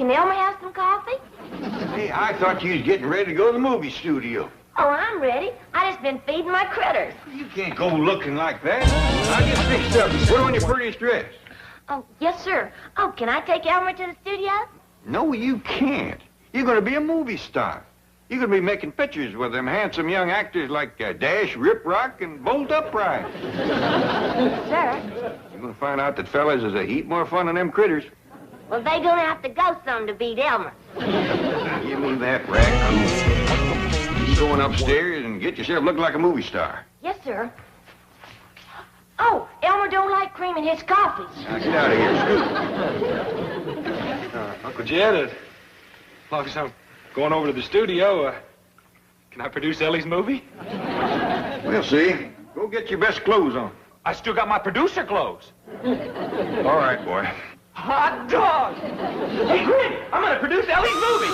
can Elmer have some coffee? Hey, I thought you was getting ready to go to the movie studio. Oh, I'm ready. I just been feeding my critters. You can't go looking like that. I'll get fixed up and put on your prettiest dress. Oh, yes, sir. Oh, can I take Elmer to the studio? No, you can't. You're going to be a movie star. You're going to be making pictures with them handsome young actors like Dash, Rip Rock, and Bolt Upright. Sir? You're going to find out that fellas is a heap more fun than them critters. Well, they gonna have to go some to beat Elmer. Give me that raccoon. You going upstairs and get yourself looking like a movie star. Yes, sir. Oh, Elmer don't like cream in his coffees. Now get out of here, Uncle Jed, as long as I'm going over to the studio, can I produce Ellie's movie? We'll see. Go get your best clothes on. I still got my producer clothes. All right, boy. Hot dog! Hey, Granny, I'm gonna produce Ellie's movie.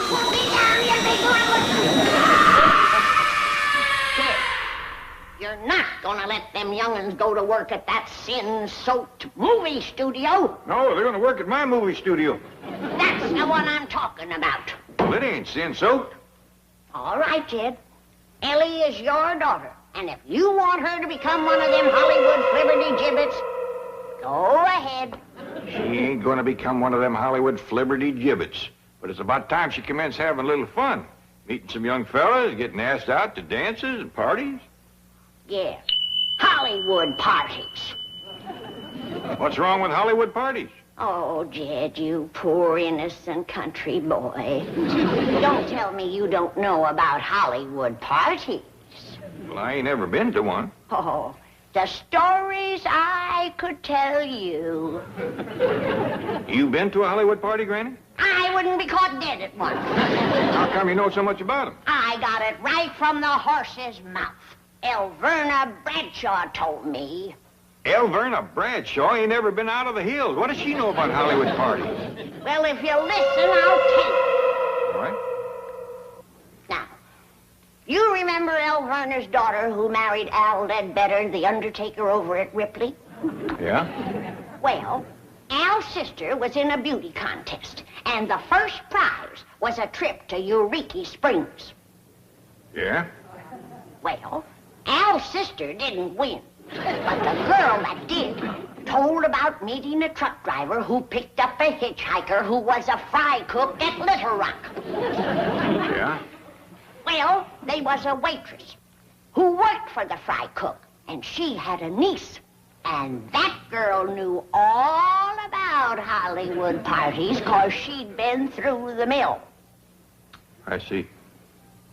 You're not gonna let them young'uns go to work at that sin-soaked movie studio. No, they're going to work at my movie studio. That's the one I'm talking about. Well, it ain't sin-soaked. All right, Jed. Ellie is your daughter. And if you want her to become one of them Hollywood flibberty-gibbets, go ahead. She ain't going to become one of them Hollywood flibberty-gibbets. But it's about time she commenced having a little fun. Meeting some young fellas, getting asked out to dances and parties. Yes, Hollywood parties. What's wrong with Hollywood parties? Oh, Jed, you poor innocent country boy. Don't tell me you don't know about Hollywood parties. Well, I ain't ever been to one. Oh, the stories I could tell you. You been to a Hollywood party, Granny? I wouldn't be caught dead at one. How come you know so much about them? I got it right from the horse's mouth. Elverna Bradshaw told me. Elverna Bradshaw ain't never been out of the hills. What does she know about Hollywood parties? Well, if you listen, I'll tell you. All right. Now, you remember Elverna's daughter who married Al Ledbetter, the undertaker over at Ripley? Yeah? Well, Al's sister was in a beauty contest, and the first prize was a trip to Eureka Springs. Yeah? Well, Al's sister didn't win, but the girl that did told about meeting a truck driver who picked up a hitchhiker who was a fry cook at Little Rock. Yeah? Well, they was a waitress who worked for the fry cook, and she had a niece. And that girl knew all about Hollywood parties because she'd been through the mill. I see.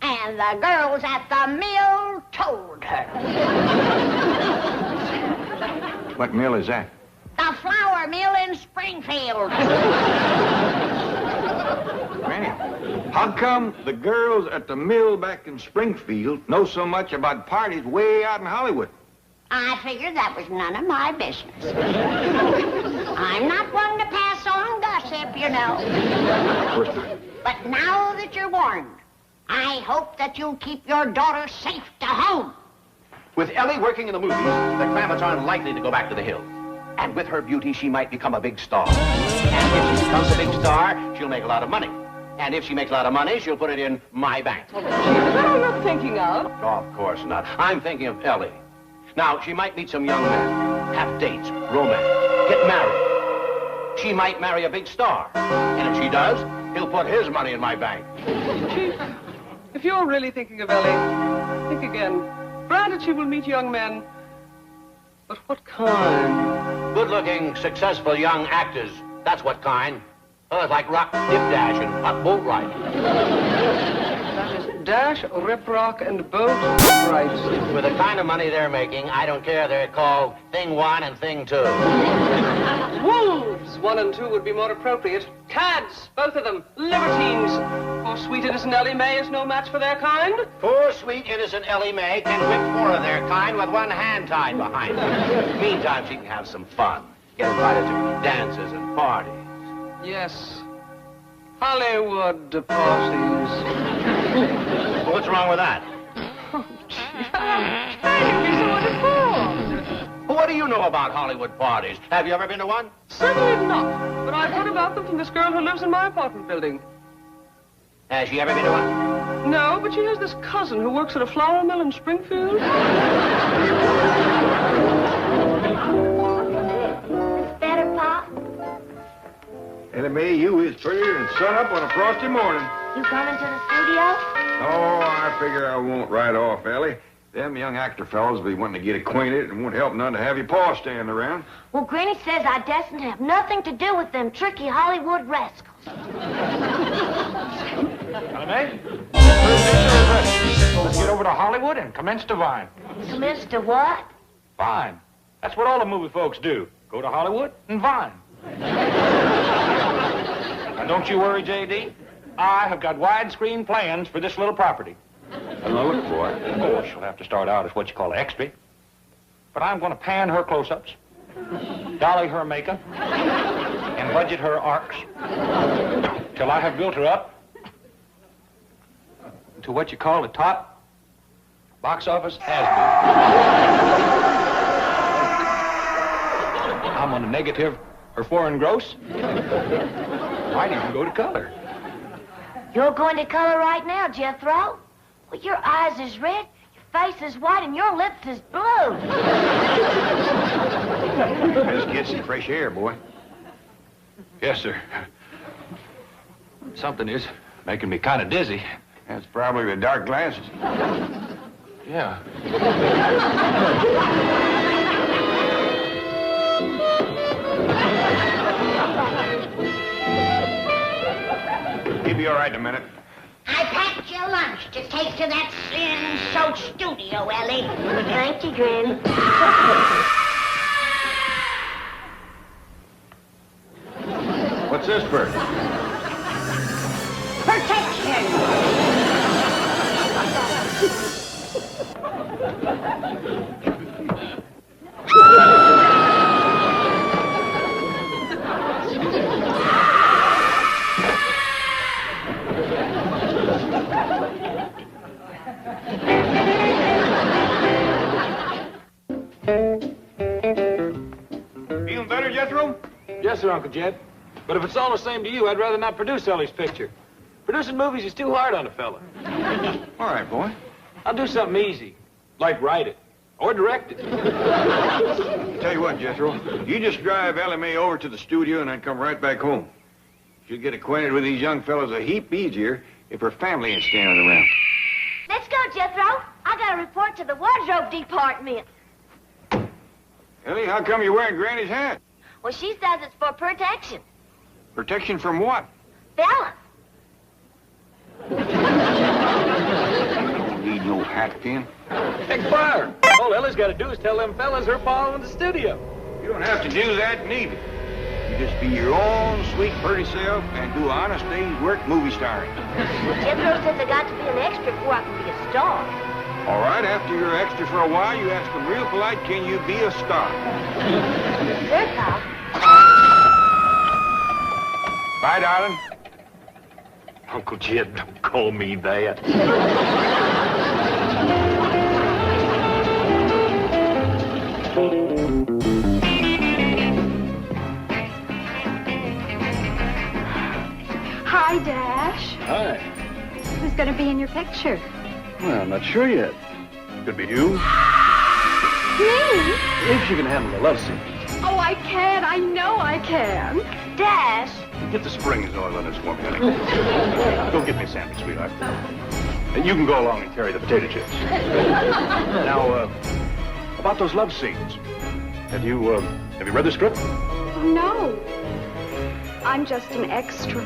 And the girls at the mill told her. What mill is that? The flour mill in Springfield. Granny, how come the girls at the mill back in Springfield know so much about parties way out in Hollywood? I figured that was none of my business. I'm not one to pass on gossip, you know. Of course not. But now that you're warned, I hope that you'll keep your daughter safe to home. With Ellie working in the movies, the Kravitz aren't likely to go back to the hills. And with her beauty, she might become a big star. And if she becomes a big star, she'll make a lot of money. And if she makes a lot of money, she'll put it in my bank. Is that all you're thinking of? Oh, of course not. I'm thinking of Ellie. Now, she might meet some young men, have dates, romance, get married. She might marry a big star. And if she does, he'll put his money in my bank. Chief, if you're really thinking of Ellie, think again. Granted, she will meet young men, but what kind? Good-looking, successful young actors. That's what kind. Fellas like Rock Dipdash and Hot Bolt Ride. That is Dash, Rip Rock, and Boat Upright. With the kind of money they're making, I don't care they're called Thing 1 and Thing 2. Wolves, 1 and 2 would be more appropriate. Cads, both of them. Libertines. Poor sweet innocent Ellie Mae is no match for their kind. Poor, sweet, innocent Ellie Mae can whip 4 of their kind with one hand tied behind her. Meantime, she can have some fun. Get invited to dances and parties. Yes. Hollywood parties. Well, what's wrong with that? Trying to be so wonderful. what do you know about Hollywood parties? Have you ever been to one? Certainly not. But I've heard about them from this girl who lives in my apartment building. Has she ever been to one? No, but she has this cousin who works at a flour mill in Springfield. It's better, Pop. Ellie Mae, you is prettier than sun up on a frosty morning. You coming to the studio? Oh, I figure I won't right off, Ellie. Them young actor fellows be wanting to get acquainted and won't help none to have your paw standing around. Well, Granny says I destined to have nothing to do with them tricky Hollywood rascals. Ellie Mae? Let's get over to Hollywood and commence to Vine. Commence to what? Vine. That's what all the movie folks do. Go to Hollywood and Vine. Now, don't you worry, J.D. I have got widescreen plans for this little property. What do I look for? Of course, she'll have to start out as what you call extra. But I'm going to pan her close-ups, dolly her makeup, and budget her arcs till I have built her up to what you call a top box office has-been. I'm going to negative her foreign gross. Might even go to color. You're going to color right now, Jethro. Well, your eyes is red, your face is white, and your lips is blue. Let's get some fresh air, boy. Yes, sir. Something is making me kind of dizzy. That's probably the dark glasses. Yeah. He'll be all right in a minute. I packed your lunch to take to that sin-soaked studio, Ellie. Thank you, Granny. What's this for? Protection. Feeling better, Jethro? Yes, sir, Uncle Jed. But if it's all the same to you, I'd rather not produce Ellie's picture. Producing movies is too hard on a fella. All right, boy. I'll do something easy, like write it or direct it. Tell you what, Jethro, you just drive Ellie Mae over to the studio and then come right back home. She'll get acquainted with these young fellows a heap easier if her family ain't standing around. Let's go, Jethro. I got to report to the wardrobe department. Ellie, how come you're wearing Granny's hat? Well, she says it's for protection. Protection from what? Fellas. Don't need no hat pin. Hey, fire! All Ellie's got to do is tell them fellas her pa in the studio. You don't have to do that neither. You just be your own sweet, pretty self and do honest day's work movie starring. Jethro says I got to be an extra before I can be a star. All right, after you're extra for a while, you ask them real polite, can you be a star? Sure, Pop. Bye, darling. Uncle Jed, don't call me that. Hi, Dash. Hi. Who's going to be in your picture? Well, I'm not sure yet. Could be you. Me? If you can handle the love scene. Oh, I can. I know I can. Dash. Get the springs oil in this for me, honey. Go get me a sandwich, sweetheart. And you can go along and carry the potato chips. Now, about those love scenes. Have you read the script? No. I'm just an extra.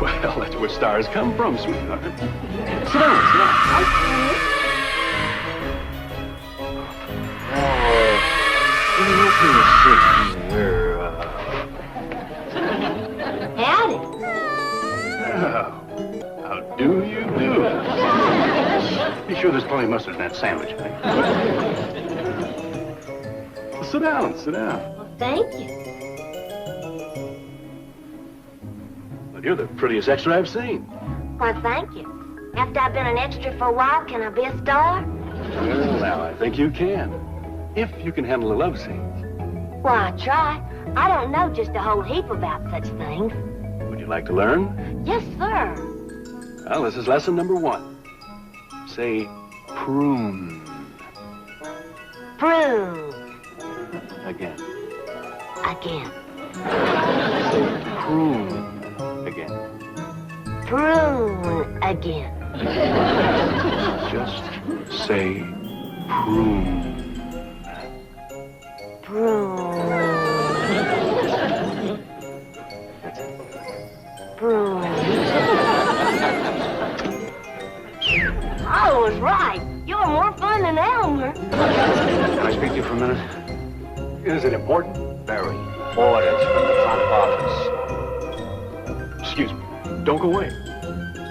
Well, that's where stars come from, sweetheart. Sit down, sit down. Okay. Howdy. How do you do? Be sure there's plenty of mustard in that sandwich, honey. Sit down, sit down. Well, thank you. Well, you're the prettiest extra I've seen. Why, thank you. After I've been an extra for a while, can I be a star? Well, now, I think you can. If you can handle the love scenes. Why, try. I don't know just a whole heap about such things. Would you like to learn? Yes, sir. Well, this is lesson number 1. Say prune. Prune. Again. Again. Say prune. Again. Prune. Again. Just say prune. Prune. Prune. I was right. You're more fun than Elmer. Can I speak to you for a minute? Is it important? Very. Orders from the front office. Excuse me. Don't go away.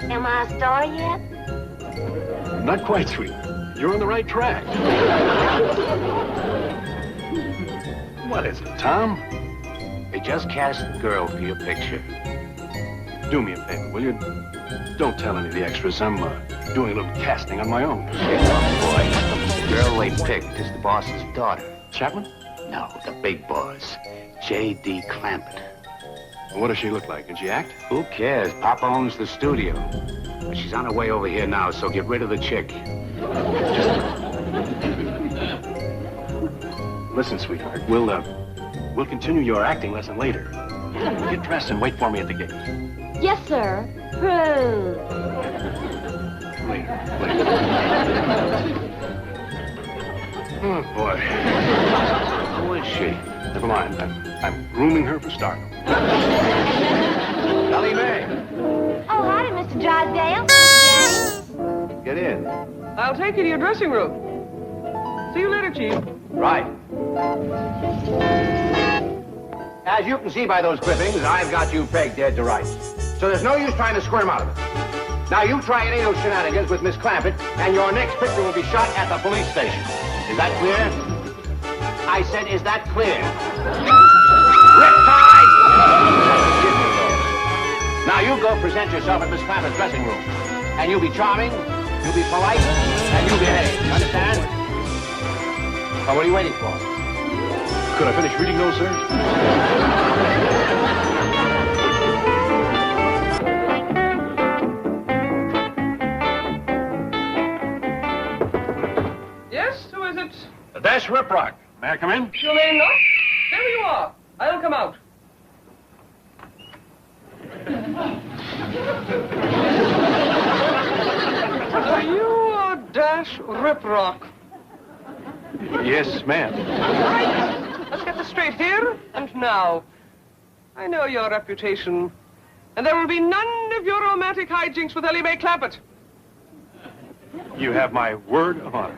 Am I a star yet? Not quite, sweetheart. You're on the right track. What is it, Tom? They just cast the girl for your picture. Do me a favor, will you? Don't tell any of the extras. I'm doing a little casting on my own. Boy, the girl they picked is the boss's daughter. Chapman? No, the big boss, J.D. Clampett. What does she look like? Can she act? Who cares? Papa owns the studio. But she's on her way over here now, so get rid of the chick. Listen, sweetheart, we'll continue your acting lesson later. Get dressed and wait for me at the gate. Yes, sir. Prune. Later. Oh, boy. Who is she? Never mind. I'm grooming her for stardom. Ellie Mae. Oh, howdy, Mr. Drysdale. James. Get in. I'll take you to your dressing room. See you later, Chief. Right. As you can see by those clippings, I've got you pegged dead to rights. So there's no use trying to squirm out of it. Now, you try any of those shenanigans with Miss Clampett, and your next picture will be shot at the police station. Is that clear? I said, is that clear? Riptide! Now, you go present yourself at Miss Clampett's dressing room. And you'll be charming, you'll be polite, and you'll behave. You understand? Well, what are you waiting for? Could I finish reading those, sir? Yes, who is it? That's Riprock. May I come in? You may not. There you are. I'll come out. Are you Dash Riprock? Yes, ma'am. Right. Let's get this straight here and now. I know your reputation, and there will be none of your romantic hijinks with Ellie Mae Clampett. You have my word of honor.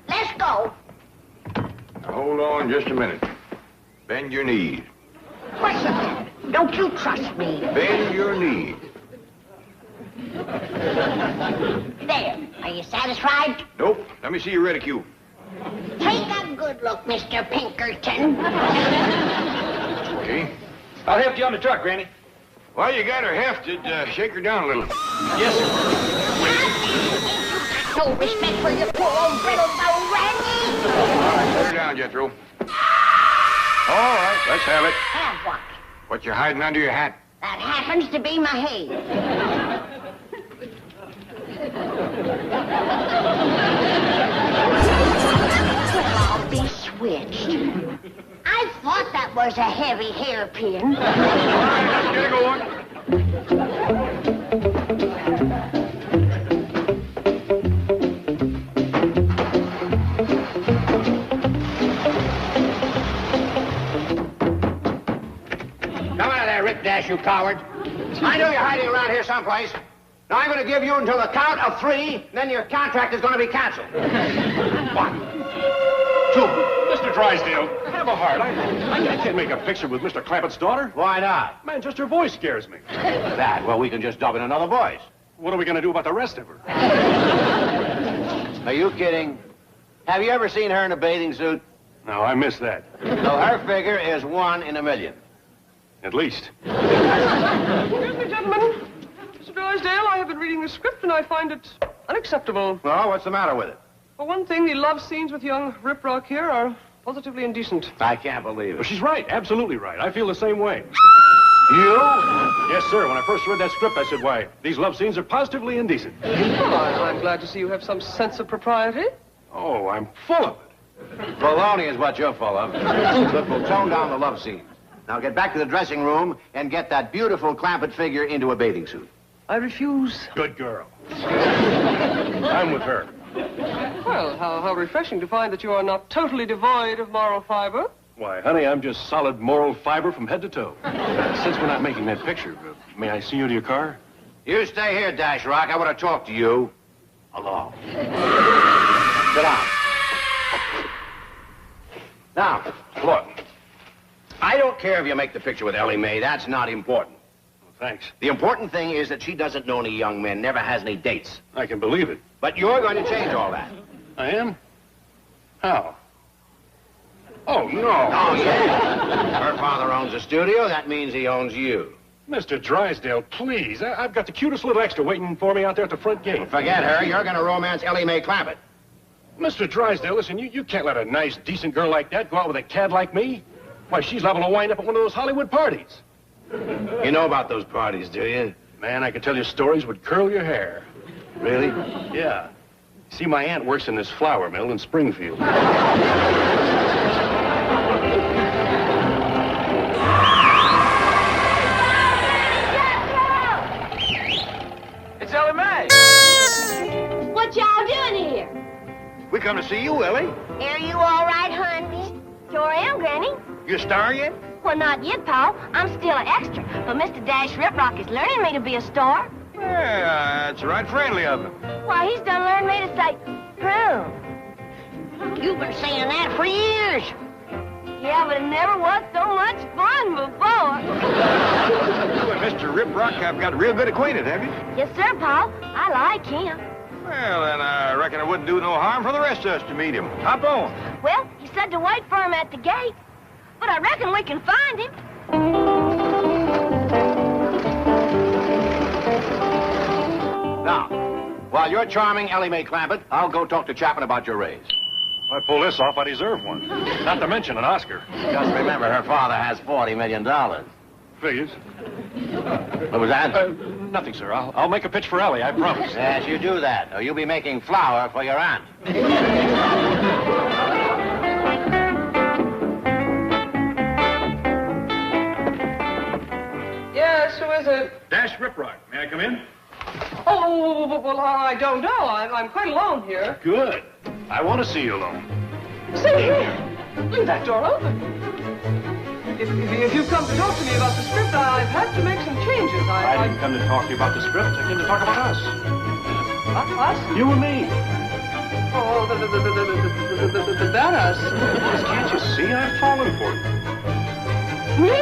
Let's go. Now, hold on just a minute. Bend your knees. What's the matter? Don't you trust me? Bend your knees. There. Are you satisfied? Nope. Let me see your reticule. Take a good look, Mr. Pinkerton. Okay. I'll help you on the truck, Granny. Well, you got her hefted. Shake her down a little. Yes, sir. No respect for your poor old brittle bone, Randy. All right, set her down, Jethro. All right, let's have it. Have what? What you hiding under your hat? That happens to be my hay. Well, I'll be switched. I thought that was a heavy hairpin. All right, let's get it going. Come out of there, Rick Dash, you coward. I know you're hiding around here someplace. Now, I'm going to give you until the count of 3, then your contract is going to be canceled. 1, 2. Mr. Drysdale, have a heart. I can't make a picture with Mr. Clampett's daughter. Why not? Man, just her voice scares me. That, well, we can just dub in another voice. What are we going to do about the rest of her? Are you kidding? Have you ever seen her in a bathing suit? No, I missed that. So her figure is 1 in a million. At least. Excuse me, gentlemen. Mr. Drysdale, I have been reading the script and I find it unacceptable. Well, what's the matter with it? For one thing, the love scenes with young Rip Rock here are positively indecent. I can't believe Well, it. she's right. Absolutely right. I feel the same way. You? Yes, sir. When I first read that script, I said, why, these love scenes are positively indecent. Well, I'm glad to see you have some sense of propriety. Oh, I'm full of it. Baloney is what you're full of. Look, we'll tone down the love scenes. Now get back to the dressing room and get that beautiful Clampett figure into a bathing suit. I refuse. Good girl. I'm with her. Well, how refreshing to find that you are not totally devoid of moral fiber. Why, honey, I'm just solid moral fiber from head to toe. Since we're not making that picture, may I see you to your car? You stay here, Dash Rock. I want to talk to you alone. Sit down. Now, look. I don't care if you make the picture with Ellie Mae. That's not important. Well, thanks. The important thing is that she doesn't know any young men, never has any dates. I can believe it. But you're going to change all that. I am? How? Oh, no. Oh, yeah. Her father owns a studio. That means he owns you. Mr. Drysdale, please. I've got the cutest little extra waiting for me out there at the front gate. Forget her. You're going to romance Ellie Mae Clampett. Mr. Drysdale, listen, you can't let a nice, decent girl like that go out with a cad like me. Why, she's liable to wind up at one of those Hollywood parties. You know about those parties, do you? Man, I could tell you stories would curl your hair. Really? Yeah. See, my aunt works in this flour mill in Springfield. It's Ellie Mae. What y'all doing here? We come to see you, Ellie. Are you all right, honey? Sure am, Granny. You a star yet? Well, not yet, Paul. I'm still an extra. But Mr. Dash Riprock is learning me to be a star. Yeah, that's right friendly of him. Why, he's done learned me to say, prune. You've been saying that for years. Yeah, but it never was so much fun before. You and Mr. Rip Rock have got real good acquainted, have you? Yes, sir, Paul. I like him. Well, then I reckon it wouldn't do no harm for the rest of us to meet him. Hop on. Well, he said to wait for him at the gate. But I reckon we can find him. Now, while you're charming Ellie Mae Clampett, I'll go talk to Chapman about your raise. If I pull this off, I deserve one. Not to mention an Oscar. Just remember, her father has $40 million. Figures. What was that? Nothing, sir. I'll make a pitch for Ellie, I promise. Yes, you do that, or you'll be making flour for your aunt. Yes, who is it? Dash Riprock. May I come in? Oh, well, I don't know. I'm quite alone here. Good. I want to see you alone. Stay here. Leave that door open. If you've come to talk to me about the script, I've had to make some changes. I didn't come to talk to you about the script. I came to talk about us. Us? You and me. Oh, that us. Just can't you see I've fallen for you? Me?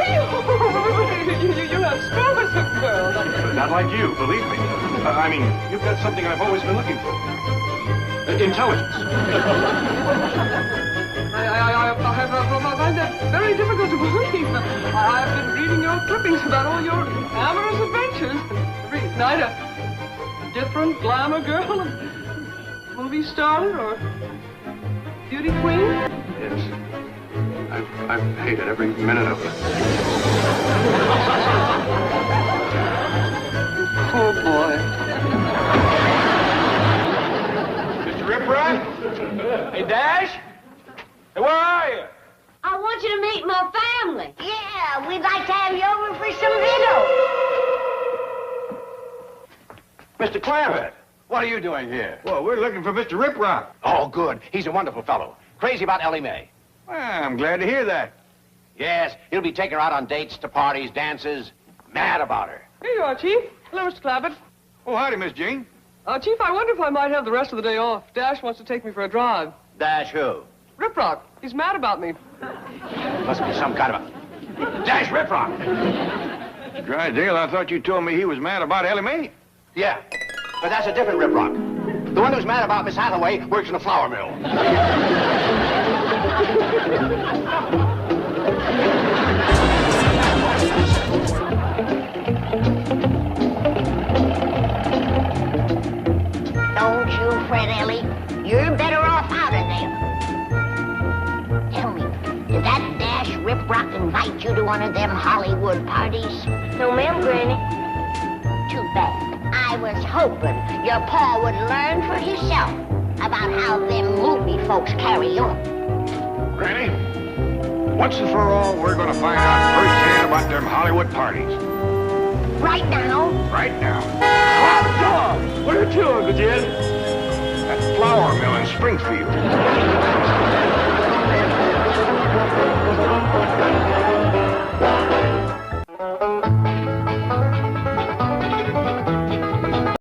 You have spells of girls. But not like you, believe me. I mean, you've got something I've always been looking for. Intelligence. I find that very difficult to believe. I've been reading your clippings about all your amorous adventures. Every night a different glamour girl, movie star, or beauty queen. Yes. I've hated every minute of it. Oh, boy. Mr. Rip Rock? Hey, Dash? Hey, where are you? I want you to meet my family. Yeah, we'd like to have you over for some video. Mr. Clampett, what are you doing here? Well, we're looking for Mr. Rip Rock. Oh, good. He's a wonderful fellow. Crazy about Ellie Mae. Well, I'm glad to hear that. Yes, he'll be taking her out on dates, to parties, dances. Mad about her. Here you are, Chief. Hello, Mr. Clampett. Oh, howdy, Miss Jean. Chief, I wonder if I might have the rest of the day off. Dash wants to take me for a drive. Dash who? Riprock. He's mad about me. Must be some kind of a... Dash Riprock. Drysdale, I thought you told me he was mad about Ellie Mae. Yeah, but that's a different Riprock. The one who's mad about Miss Hathaway works in a flour mill. riprap invite you to one of them Hollywood parties? No, ma'am, Granny. Too bad. I was hoping your pa would learn for himself about how them movie folks carry on. Granny, once and for all, we're gonna find out firsthand about them Hollywood parties. Right now? Right now. Hot dog! Where to, Uncle Jed? That flour mill in Springfield.